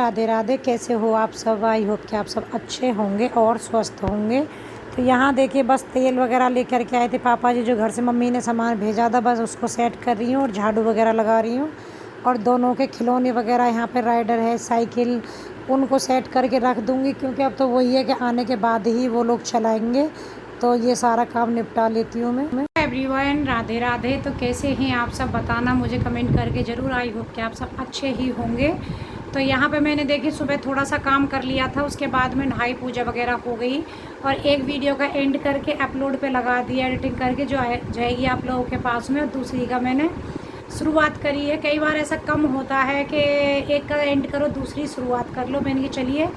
राधे राधे। कैसे हो आप सब? आई होप कि आप सब अच्छे होंगे और स्वस्थ होंगे। तो यहाँ देखिए बस तेल वगैरह लेकर के आए थे पापा जी, जो घर से मम्मी ने सामान भेजा था, बस उसको सेट कर रही हूँ और झाड़ू वगैरह लगा रही हूँ। और दोनों के खिलौने वगैरह यहाँ पे राइडर है, साइकिल, उनको सेट करके रख दूँगी, क्योंकि अब तो वही है कि आने के बाद ही वो लोग चलाएँगे। तो ये सारा काम निपटा लेती हूँ मैं। एवरीवन, राधे राधे। तो कैसे हैं आप सब? बताना मुझे कमेंट करके ज़रूर। आई होप कि आप सब अच्छे ही होंगे। तो यहाँ पे मैंने देखी सुबह थोड़ा सा काम कर लिया था, उसके बाद में नहाई पूजा वगैरह हो गई और एक वीडियो का एंड करके अपलोड पे लगा दिया, एडिटिंग करके, जो जाएगी आप लोगों के पास में। और दूसरी का मैंने शुरुआत करी है। कई बार ऐसा कम होता है कि एक का एंड करो, दूसरी शुरुआत कर लो। मैंने कहा चलिए,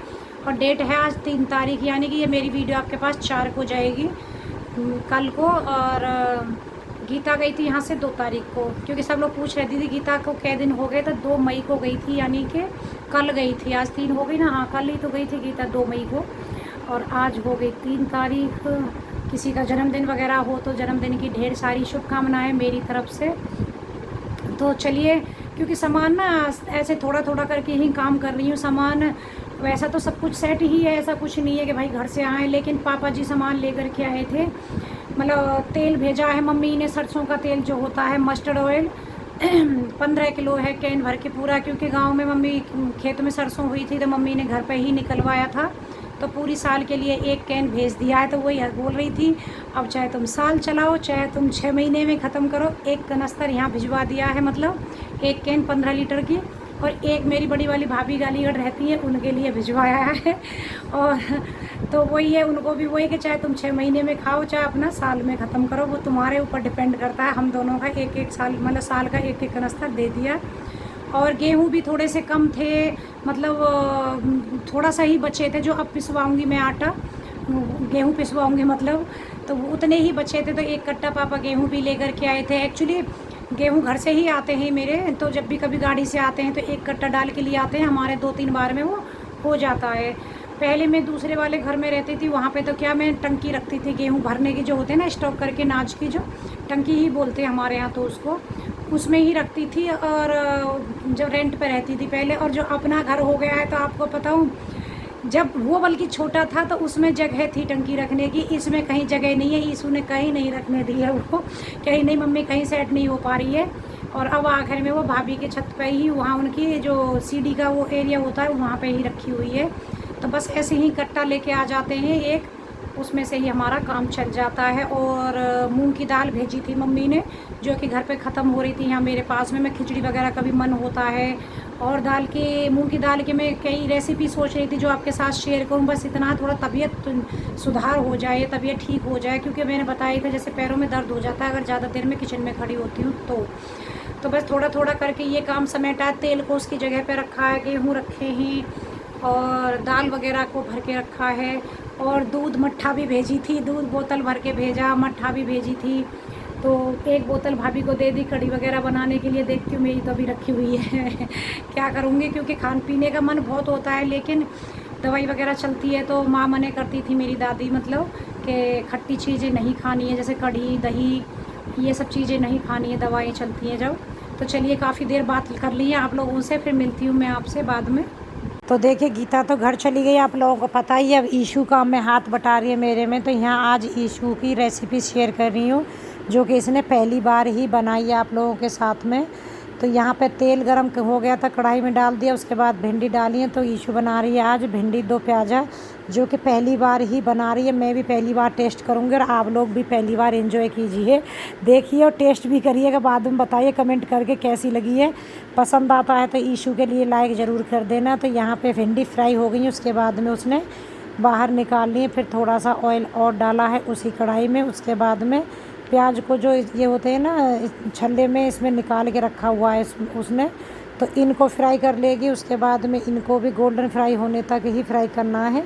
और डेट है आज 3 तारीख, यानी कि ये मेरी वीडियो आपके पास 4 को जाएगी, कल को। और गीता गई थी यहाँ से 2 तारीख को, क्योंकि सब लोग पूछ रहे दीदी गीता को कै दिन हो गए। तो 2 मई को गई थी, यानी कि कल गई थी। आज 3 हो गई ना, हाँ कल ही तो गई थी गीता 2 मई को, और आज हो गई 3 तारीख। किसी का जन्मदिन वगैरह हो तो जन्मदिन की ढेर सारी शुभकामनाएं मेरी तरफ से। तो चलिए, क्योंकि सामान ना ऐसे थोड़ा थोड़ा करके ही काम कर रही हूँ। सामान वैसा तो सब कुछ सेट ही है, ऐसा कुछ नहीं है कि भाई घर से आए, लेकिन पापा जी सामान लेकर के आए थे। मतलब तेल भेजा है मम्मी ने, सरसों का तेल जो होता है, मस्टर्ड ऑयल 15 किलो है कैन भर के पूरा, क्योंकि गांव में मम्मी खेत में सरसों हुई थी तो मम्मी ने घर पे ही निकलवाया था। तो पूरी साल के लिए एक कैन भेज दिया है। तो वही बोल रही थी, अब चाहे तुम साल चलाओ, चाहे तुम 6 महीने में ख़त्म करो, एक कनस्तर यहाँ भिजवा दिया है। मतलब एक कैन 15 लीटर की, और एक मेरी बड़ी वाली भाभी गालीगढ़ रहती है, उनके लिए भिजवाया है। और तो वही है, उनको भी वही कि चाहे तुम 6 महीने में खाओ, चाहे अपना साल में ख़त्म करो, वो तुम्हारे ऊपर डिपेंड करता है। हम दोनों का एक एक साल, मतलब साल का एक एक कनस्तर दे दिया। और गेहूँ भी थोड़े से कम थे, मतलब थोड़ा सा ही बचे थे, जो अब पिसवाऊँगी मैं आटा, गेहूँ पिसवाऊँगी मतलब, तो उतने ही बचे थे। तो एक कट्टा पापा गेहूँ भी लेकर के आए थे। एक्चुअली गेहूँ घर से ही आते हैं मेरे, तो जब भी कभी गाड़ी से आते हैं तो एक कट्टा डाल के लिए आते हैं, हमारे 2-3 बार में वो हो जाता है। पहले मैं दूसरे वाले घर में रहती थी, वहाँ पे तो क्या मैं टंकी रखती थी गेहूँ भरने की, जो होते हैं ना स्टॉक करके, नाज की, जो टंकी ही बोलते हैं हमारे यहाँ तो उसको, उसमें ही रखती थी। और जब रेंट पे रहती थी पहले, और जो अपना घर हो गया है तो आपको पता हूँ, जब वो बल्कि छोटा था तो उसमें जगह थी टंकी रखने की, इसमें कहीं जगह नहीं है। ईशू ने कहीं नहीं रखने दी है, वो कहीं नहीं, मम्मी कहीं सेट नहीं हो पा रही है। और अब आखिर में वो भाभी के छत पे ही, वहाँ उनकी जो सीढ़ी का वो एरिया होता है, वहाँ पे ही रखी हुई है। तो बस ऐसे ही कट्टा लेके आ जाते हैं एक, उसमें से ही हमारा काम चल जाता है। और मूंग की दाल भेजी थी मम्मी ने, जो कि घर पे ख़त्म हो रही थी यहाँ मेरे पास में। मैं खिचड़ी वगैरह का भी मन होता है, और दाल के, मूंग की दाल के मैं कई रेसिपी सोच रही थी जो आपके साथ शेयर करूँ। बस इतना, थोड़ा तबीयत सुधार हो जाए, तबीयत ठीक हो जाए, क्योंकि मैंने बताया था जैसे पैरों में दर्द हो जाता है अगर ज़्यादा देर में किचन में खड़ी होती हूँ तो बस थोड़ा थोड़ा करके ये काम समेटा है। तेल को उसकी जगह पे रखा है, गेहूँ रखे हैं, और दाल वगैरह को भर के रखा है। और दूध मट्ठा भी भेजी थी, दूध बोतल भर के भेजा, मट्ठा भी भेजी थी। तो एक बोतल भाभी को दे दी कढ़ी वगैरह बनाने के लिए। देखती हूँ, मेरी तो अभी रखी हुई है क्या करूँगी, क्योंकि खान पीने का मन बहुत होता है, लेकिन दवाई वगैरह चलती है तो माँ मने करती थी मेरी दादी, मतलब कि खट्टी चीज़ें नहीं खानी है, जैसे कढ़ी दही, ये सब चीज़ें नहीं खानी है, दवाएँ चलती हैं जब। तो चलिए, काफ़ी देर बात कर ली है आप लोगों से, फिर मिलती हूँ मैं आपसे बाद में। तो देखिए गीता तो घर चली गई, आप लोगों को पता ही है। अब ईशू काम में हाथ बटा रही है मेरे में। तो यहाँ आज ईशू की रेसिपी शेयर कर रही हूँ, जो कि इसने पहली बार ही बनाई है आप लोगों के साथ में। तो यहाँ पे तेल गरम हो गया था, कढ़ाई में डाल दिया, उसके बाद भिंडी डाली है। तो ईशू बना रही है आज भिंडी दो प्याजा, जो कि पहली बार ही बना रही है। मैं भी पहली बार टेस्ट करूँगी, और आप लोग भी पहली बार एंजॉय कीजिए, देखिए और टेस्ट भी करिएगा, बाद में बताइए कमेंट करके कैसी लगी है। पसंद आता है तो ईशू के लिए लाइक ज़रूर कर देना। तो यहाँ पे भिंडी फ्राई हो गई, उसके बाद में उसने बाहर निकाल लिए, फिर थोड़ा सा ऑयल और डाला है उसी कढ़ाई में। उसके बाद में प्याज को, जो ये होते हैं ना छल्ले में, इसमें निकाल के रखा हुआ है उसने, तो इनको फ्राई कर लेगी। उसके बाद में इनको भी गोल्डन फ्राई होने तक ही फ्राई करना है।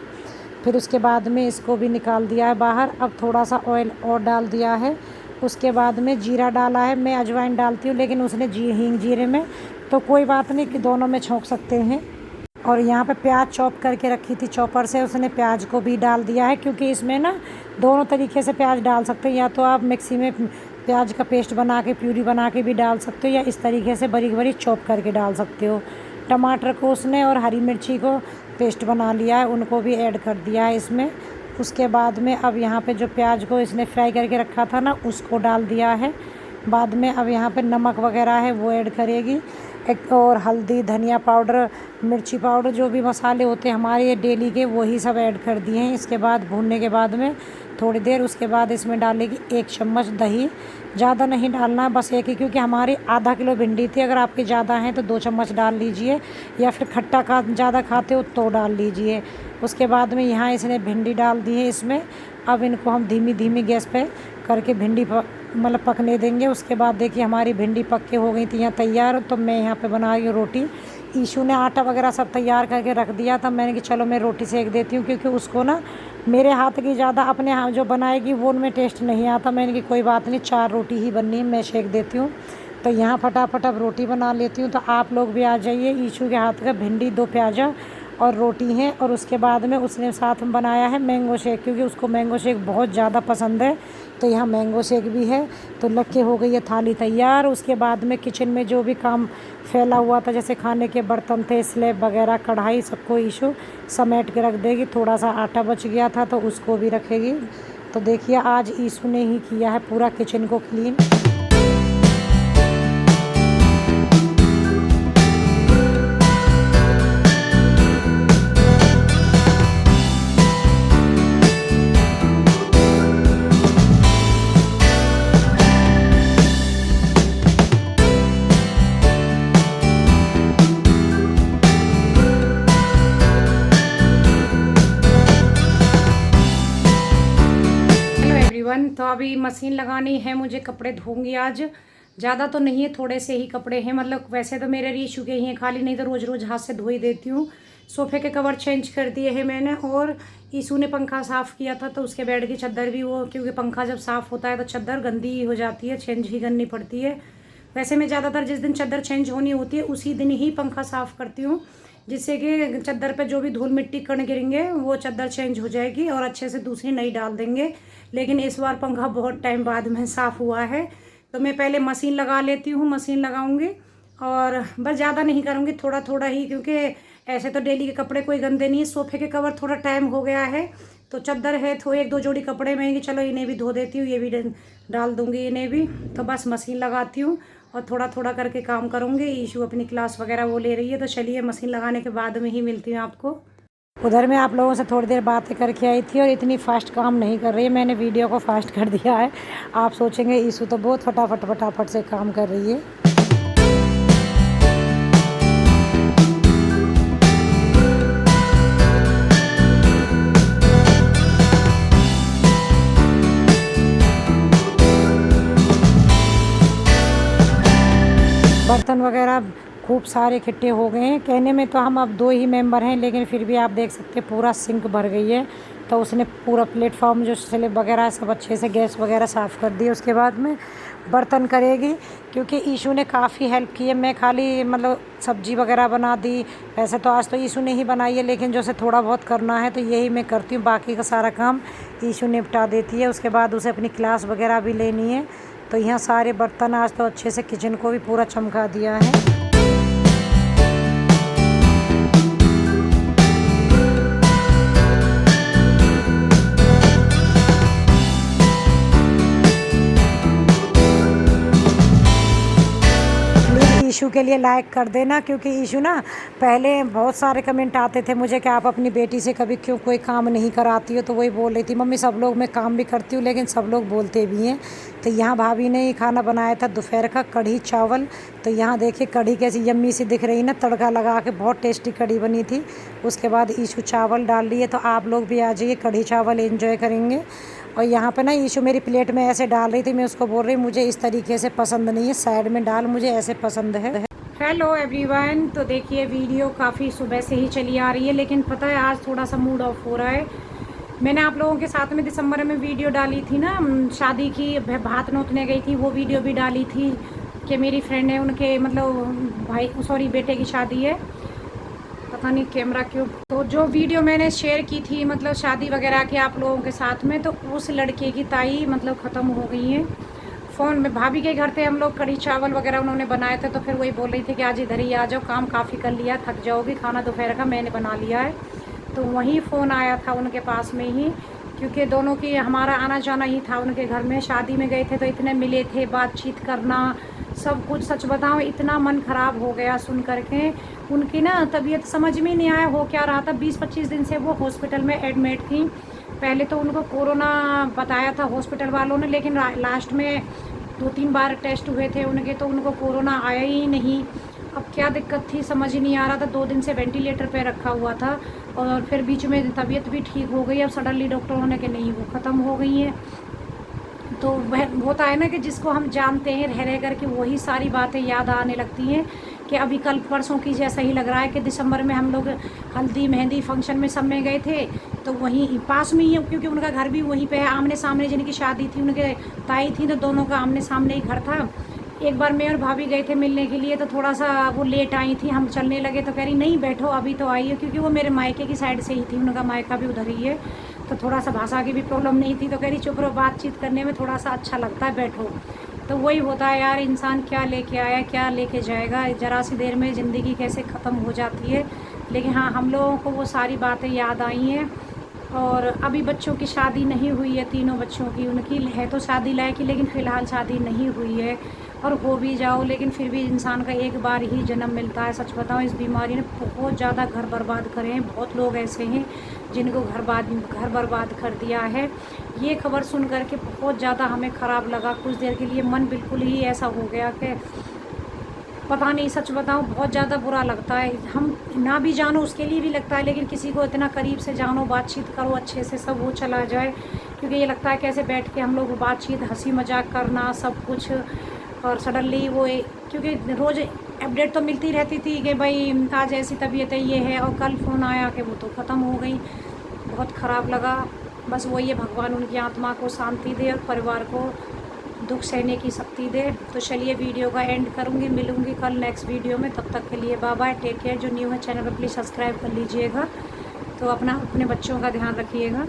फिर उसके बाद में इसको भी निकाल दिया है बाहर। अब थोड़ा सा ऑयल और डाल दिया है। उसके बाद में जीरा डाला है, मैं अजवाइन डालती हूँ, लेकिन उसने हींग जीरे में, तो कोई बात नहीं कि दोनों में छोंक सकते हैं। और यहाँ पे प्याज चॉप करके रखी थी चॉपर से, उसने प्याज को भी डाल दिया है, क्योंकि इसमें ना दोनों तरीके से प्याज डाल सकते हैं। या तो आप मिक्सी में प्याज का पेस्ट बना के, प्यूरी बना के भी डाल सकते हो, या इस तरीके से बारीक बारीक चॉप करके डाल सकते हो। टमाटर को उसने और हरी मिर्ची को पेस्ट बना लिया है, उनको भी ऐड कर दिया है इसमें। उसके बाद में अब यहाँ पे जो प्याज को इसने फ्राई करके रखा था ना, उसको डाल दिया है। बाद में अब यहाँ पे नमक वगैरह है वो ऐड करेगी, एक और हल्दी, धनिया पाउडर, मिर्ची पाउडर, जो भी मसाले होते हैं हमारे ये डेली के, वही सब ऐड कर दिए हैं। इसके बाद भूनने के बाद में थोड़ी देर उसके बाद इसमें डालेगी 1 चम्मच दही। ज़्यादा नहीं डालना, बस एक ही, क्योंकि हमारी आधा किलो भिंडी थी। अगर आपके ज़्यादा हैं तो 2 चम्मच डाल लीजिए, या फिर खट्टा का ज़्यादा खाते हो तो डाल लीजिए। उसके बाद में यहाँ इसने भिंडी डाल दी है इसमें। अब इनको हम धीमी धीमी गैस पे करके भिंडी मतलब पकने देंगे। उसके बाद देखिए हमारी भिंडी पक के हो गई थी यहाँ तैयार। तो मैं यहाँ पे बना रही हूँ रोटी। ईशू ने आटा वगैरह सब तैयार करके रख दिया था, मैंने कि चलो मैं रोटी सेक देती हूँ, क्योंकि उसको ना मेरे हाथ की ज़्यादा अपने हाथ जो बनाएगी वो उनमें टेस्ट नहीं आता। मैंने कि कोई बात नहीं, 4 रोटी ही बननी है, मैं सेक देती हूँ। तो यहाँ फटाफट अब रोटी बना लेती हूँ। तो आप लोग भी आ जाइए। ईशू के हाथ का भिंडी, 2 प्याजा और रोटी है। और उसके बाद में उसने साथ में बनाया है मैंगो शेक, क्योंकि उसको मैंगो शेक बहुत ज़्यादा पसंद है। तो यहाँ मैंगो शेक भी है। तो लग के हो गई है थाली तैयार। उसके बाद में किचन में जो भी काम फैला हुआ था, जैसे खाने के बर्तन थे, स्लैब वगैरह, कढ़ाई, सबको ईशू समेट के रख देगी। थोड़ा सा आटा बच गया था तो उसको भी रखेगी। तो देखिए आज ईशू ने ही किया है पूरा किचन को क्लीन। तो अभी मशीन लगानी है मुझे, कपड़े धोऊंगी आज। ज़्यादा तो नहीं है, थोड़े से ही कपड़े हैं। मतलब वैसे तो मेरे रीशू के ही हैं खाली, नहीं तो रोज़ रोज़ हाथ से धो ही देती हूँ। सोफ़े के कवर चेंज कर दिए हैं मैंने, और ईशू ने पंखा साफ़ किया था तो उसके बेड की चादर भी वो, क्योंकि पंखा जब साफ़ होता है तो चादर गंदी हो जाती है, चेंज ही करनी पड़ती है। वैसे मैं ज़्यादातर जिस दिन चादर चेंज होनी होती है उसी दिन ही पंखा साफ़ करती हूँ, जिससे कि चादर पे जो भी धूल मिट्टी कण गिरेंगे वो चादर चेंज हो जाएगी और अच्छे से दूसरी नई डाल देंगे। लेकिन इस बार पंखा बहुत टाइम बाद में साफ़ हुआ है, तो मैं पहले मशीन लगा लेती हूँ। मशीन लगाऊंगी और बस ज़्यादा नहीं करूँगी, थोड़ा थोड़ा ही, क्योंकि ऐसे तो डेली के कपड़े कोई गंदे नहीं है। सोफ़े के कवर थोड़ा टाइम हो गया है, तो चादर है तो 1-2 जोड़ी कपड़े में कि चलो इन्हें भी धो देती हूँ, ये भी डाल दूँगी इन्हें भी। तो बस मशीन लगाती हूँ और थोड़ा थोड़ा करके काम करूँगी। ईशू अपनी क्लास वगैरह वो ले रही है, तो चलिए मशीन लगाने के बाद में ही मिलती हूँ आपको। उधर मैं आप लोगों से थोड़ी देर बातें करके आई थी, और इतनी फास्ट काम नहीं कर रही है, मैंने वीडियो को फास्ट कर दिया है। आप सोचेंगे ईशू तो बहुत फटाफट फटाफट से काम कर रही है। बर्तन वगैरह खूब सारे इकट्ठे हो गए हैं। कहने में तो हम अब 2 ही मेंबर हैं, लेकिन फिर भी आप देख सकते हैं पूरा सिंक भर गई है। तो उसने पूरा प्लेटफॉर्म जो स्लैब वगैरह सब अच्छे से गैस वगैरह साफ़ कर दी। उसके बाद में बर्तन करेगी, क्योंकि ईशू ने काफ़ी हेल्प की है। मैं खाली मतलब सब्जी वगैरह बना दी। वैसे तो आज तो ईशू ने ही बनाई है, लेकिन जैसे थोड़ा बहुत करना है तो यही मैं करती हूँ, बाकी का सारा काम ईशू निपटा देती है। उसके बाद उसे अपनी क्लास वगैरह भी लेनी है। तो यहाँ सारे बर्तन आज तो अच्छे से किचन को भी पूरा चमका दिया है। ईशू के लिए लाइक कर देना, क्योंकि ईशू ना पहले बहुत सारे कमेंट आते थे मुझे कि आप अपनी बेटी से कभी क्यों कोई काम नहीं कराती हो। तो वही बोल रही थी, मम्मी सब लोग, मैं काम भी करती हूँ लेकिन सब लोग बोलते भी हैं। तो यहाँ भाभी ने खाना बनाया था दोपहर का, कढ़ी चावल। तो यहाँ देखिए कढ़ी कैसी यम्मी सी दिख रही ना, तड़का लगा के बहुत टेस्टी कढ़ी बनी थी। उसके बाद ईशू चावल डाल लिए। तो आप लोग भी आ जाइए, कढ़ी चावल एंजॉय करेंगे। और यहाँ पे ना ईशू मेरी प्लेट में ऐसे डाल रही थी, मैं उसको बोल रही मुझे इस तरीके से पसंद नहीं है, साइड में डाल, मुझे ऐसे पसंद है। हेलो एवरीवन, तो देखिए वीडियो काफ़ी सुबह से ही चली आ रही है, लेकिन पता है आज थोड़ा सा मूड ऑफ हो रहा है। मैंने आप लोगों के साथ में दिसंबर में वीडियो डाली थी ना, शादी की, भात नोतने गई थी, वो वीडियो भी डाली थी कि मेरी फ्रेंड है, उनके मतलब भाई सॉरी बेटे की शादी है। पता नहीं कैमरा क्यों। तो जो वीडियो मैंने शेयर की थी मतलब शादी वगैरह के आप लोगों के साथ में, तो उस लड़के की ताई मतलब ख़त्म हो गई है। फ़ोन में भाभी के घर थे हम लोग, कढ़ी चावल वगैरह उन्होंने बनाए थे, तो फिर वही बोल रही थी कि आज इधर ही आ जाओ, काम काफ़ी कर लिया, थक जाओगी, खाना दोपहर का मैंने बना लिया है। तो वहीं फ़ोन आया था उनके पास में ही, क्योंकि दोनों की हमारा आना जाना ही था उनके घर में, शादी में गए थे तो इतने मिले थे, बातचीत करना सब कुछ। सच बताऊँ इतना मन ख़राब हो गया सुन कर के। उनकी ना तबीयत समझ में नहीं आया हो क्या रहा था, 20-25 दिन से वो हॉस्पिटल में एडमिट थी। पहले तो उनको कोरोना बताया था हॉस्पिटल वालों ने, लेकिन लास्ट में 2-3 बार टेस्ट हुए थे उनके, तो उनको कोरोना आया ही नहीं। अब क्या दिक्कत थी समझ ही नहीं आ रहा था, 2 दिन से वेंटिलेटर पे रखा हुआ था, और फिर बीच में तबीयत भी ठीक हो गई। अब सडनली डॉक्टरों ने कि नहीं वो ख़त्म हो गई है। तो वह होता है ना कि जिसको हम जानते हैं रह रह कर के वही सारी बातें याद आने लगती हैं, कि अभी कल परसों की जैसा ही लग रहा है कि दिसंबर में हम लोग हल्दी मेहंदी फंक्शन में सब में गए थे, तो वहीं पास में ही है, क्योंकि उनका घर भी वहीं पे है, आमने सामने जिनकी शादी थी उनके ताई थी, तो दोनों का आमने सामने ही घर था। एक बार मैं और भाभी गए थे मिलने के लिए, तो थोड़ा सा वो लेट आई थी, हम चलने लगे तो कह रही नहीं बैठो अभी तो आई है, क्योंकि वो मेरे मायके की साइड से ही थी, उनका मायका भी उधर ही है, तो थोड़ा सा भाषा की भी प्रॉब्लम नहीं थी, तो कह रही चुप रहो, बातचीत करने में थोड़ा सा अच्छा लगता है, बैठो। तो वही होता है यार, इंसान क्या लेके आया क्या लेके जाएगा, ज़रा सी देर में ज़िंदगी कैसे ख़त्म हो जाती है। लेकिन हाँ, हम लोगों को वो सारी बातें याद आई हैं। और अभी बच्चों की शादी नहीं हुई है, तीनों बच्चों की, उनकी है तो शादी लायक ही, लेकिन फ़िलहाल शादी नहीं हुई है। और हो भी जाओ, लेकिन फिर भी इंसान का एक बार ही जन्म मिलता है। सच बताऊँ इस बीमारी ने बहुत ज़्यादा घर बर्बाद करे हैं, बहुत लोग ऐसे हैं जिनको घर बर्बाद कर दिया है। ये खबर सुन कर के बहुत ज़्यादा हमें ख़राब लगा, कुछ देर के लिए मन बिल्कुल ही ऐसा हो गया कि पता नहीं, सच बताऊँ बहुत ज़्यादा बुरा लगता है। हम ना भी जानो उसके लिए भी लगता है, लेकिन किसी को इतना करीब से जानो, बातचीत करो अच्छे से, सब वो चला जाए, क्योंकि ये लगता है कैसे बैठ के हम लोग बातचीत हंसी मजाक करना सब कुछ, और सडनली वो क्योंकि रोज़ अपडेट तो मिलती रहती थी कि भाई आज ऐसी तबीयत है ये है, और कल फ़ोन आया कि वो तो ख़त्म हो गई। बहुत ख़राब लगा। बस वही है, भगवान उनकी आत्मा को शांति दे और परिवार को दुख सहने की शक्ति दे। तो चलिए वीडियो का एंड करूँगी, मिलूँगी कल नेक्स्ट वीडियो में, तब तक के लिए बाय बाय, टेक केयर। जो न्यू है चैनल पर प्लीज़ सब्सक्राइब कर लीजिएगा। तो अपने बच्चों का ध्यान रखिएगा।